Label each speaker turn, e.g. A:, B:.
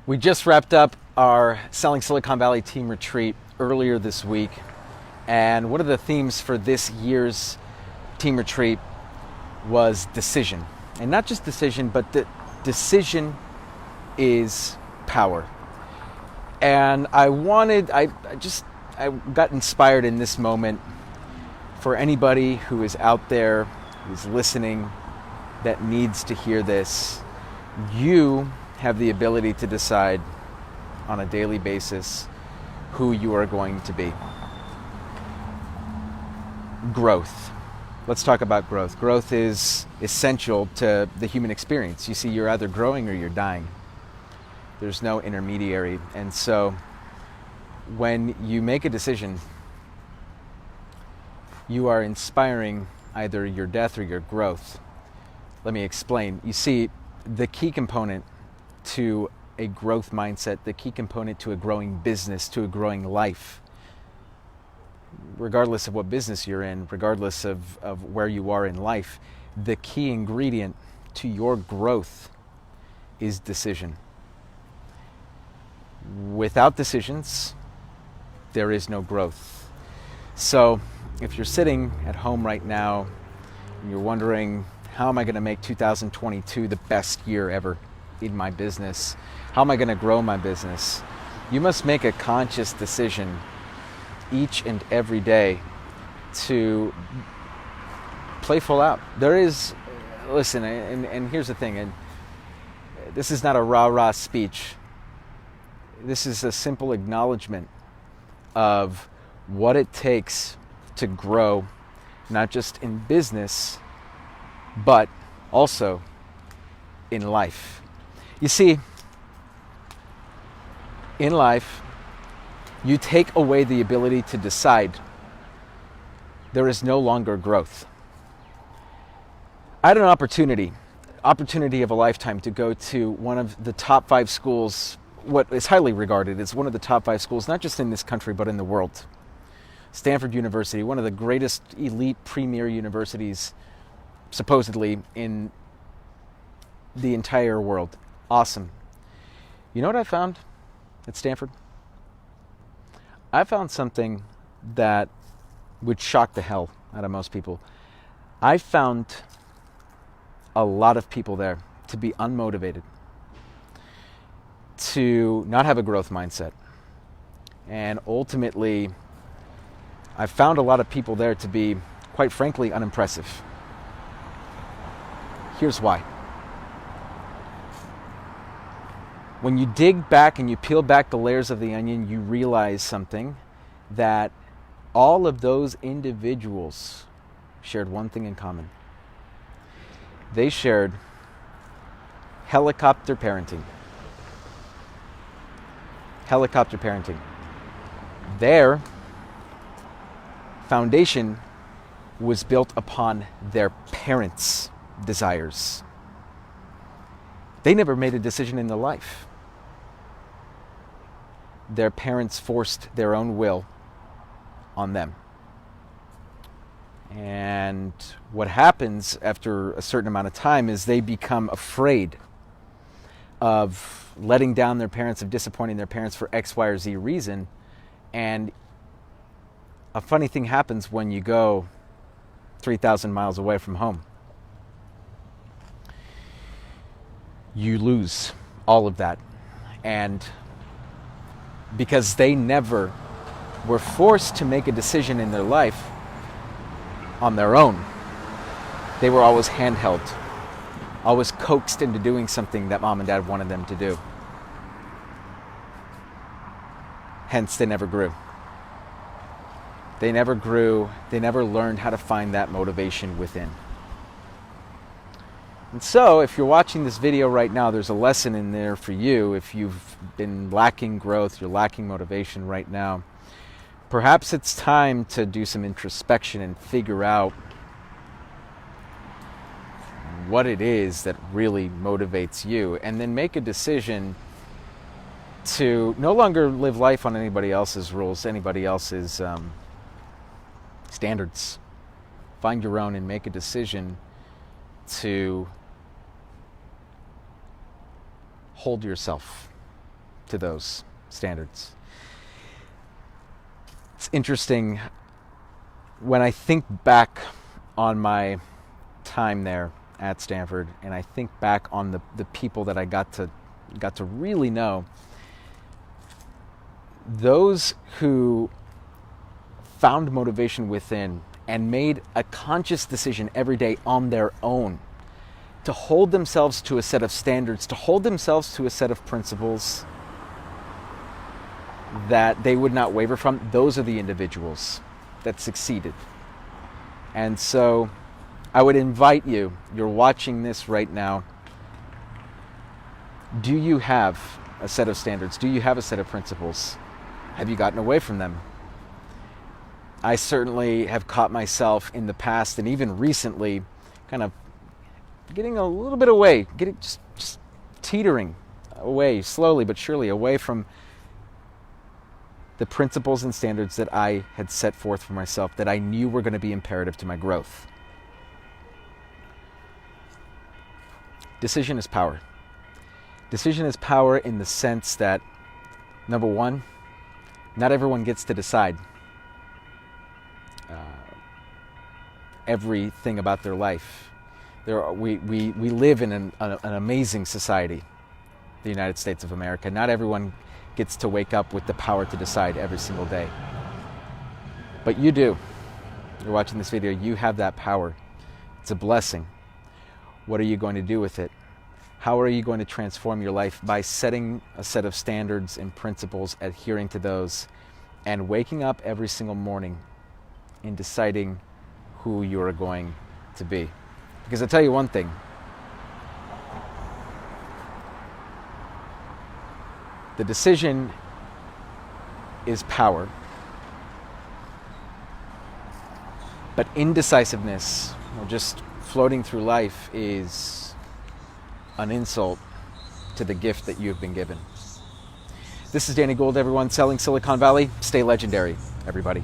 A: We just wrapped up our Selling Silicon Valley team retreat earlier this week, and one of the themes for this year's team retreat was decision. And not just decision, but the decision is power. And I got inspired in this moment for anybody who is out there, who's listening, that needs to hear this. You have the ability to decide on a daily basis who you are going to be. Growth. Let's talk about growth. Growth is essential to the human experience. You see, you're either growing or you're dying. There's no intermediary. And so when you make a decision, you are inspiring either your death or your growth. Let me explain. You see, the key component to a growth mindset, the key component to a growing business, to a growing life, regardless of what business you're in, regardless of where you are in life, the key ingredient to your growth is decision. Without decisions, there is no growth. So if you're sitting at home right now and you're wondering, how am I going to make 2022 the best year ever in my business? How am I going to grow my business? You must make a conscious decision each and every day to play full out. Listen, and here's the thing, and this is not a rah-rah speech. This is a simple acknowledgement of what it takes to grow, not just in business, but also in life. You see, in life, you take away the ability to decide. There is no longer growth. I had an opportunity of a lifetime to go to one of the top 5 schools, what is highly regarded as one of the top 5 schools, not just in this country, but in the world. Stanford University, one of the greatest elite premier universities, supposedly, in the entire world. Awesome. You know what I found at Stanford? I found something that would shock the hell out of most people. I found a lot of people there to be unmotivated, to not have a growth mindset. And ultimately, I found a lot of people there to be, quite frankly, unimpressive. Here's why. When you dig back and you peel back the layers of the onion, you realize something, that all of those individuals shared one thing in common. They shared helicopter parenting. Helicopter parenting. Their foundation was built upon their parents' desires. They never made a decision in their life. Their parents forced their own will on them. And what happens after a certain amount of time is they become afraid of letting down their parents, of disappointing their parents for X, Y, or Z reason. And a funny thing happens when you go 3,000 miles away from home. You lose all of that. And because they never were forced to make a decision in their life on their own, they were always handheld, always coaxed into doing something that mom and dad wanted them to do. Hence, they never grew. They never grew. They never learned how to find that motivation within. And so, if you're watching this video right now, there's a lesson in there for you. If you've been lacking growth, you're lacking motivation right now, perhaps it's time to do some introspection and figure out what it is that really motivates you, and then make a decision to no longer live life on anybody else's rules, anybody else's standards. Find your own and make a decision to hold yourself to those standards. It's interesting when I think back on my time there at Stanford, and I think back on the people that I got to really know. Those who found motivation within and made a conscious decision every day on their own to hold themselves to a set of standards, to hold themselves to a set of principles that they would not waver from, those are the individuals that succeeded. And so I would invite you, you're watching this right now, do you have a set of standards? Do you have a set of principles? Have you gotten away from them? I certainly have caught myself in the past and even recently kind of getting a little bit away, getting just teetering away, slowly but surely, away from the principles and standards that I had set forth for myself that I knew were going to be imperative to my growth. Decision is power. Decision is power in the sense that, number one, not everyone gets to decide everything about their life. We live in an amazing society, the United States of America. Not everyone gets to wake up with the power to decide every single day. But you do. You're watching this video, you have that power. It's a blessing. What are you going to do with it? How are you going to transform your life? By setting a set of standards and principles, adhering to those, and waking up every single morning in deciding who you are going to be. Because I'll tell you one thing. The decision is power. But indecisiveness, or just floating through life, is an insult to the gift that you have been given. This is Danny Gould, everyone, selling Silicon Valley. Stay legendary, everybody.